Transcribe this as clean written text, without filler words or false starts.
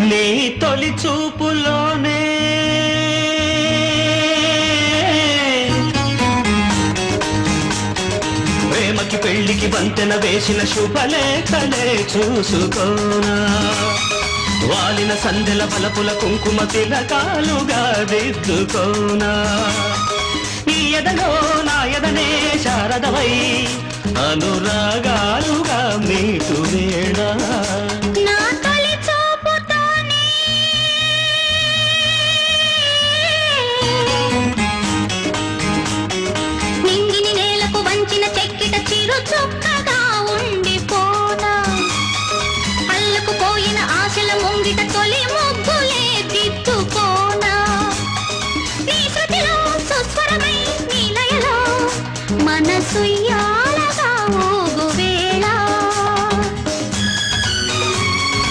నీ తొలి చూపులోనే ప్రేమకి పెళ్లికి వంతెన వేసిన శుభలేఖలే చూసుకోనా వాలిన సందెల బలపుల కుంకుమ తిలకాలుగా దిద్దుకోనా ఈ ఎదలో నా ఎదనే శారదవై అనురాగాలుగా మీటు వేళ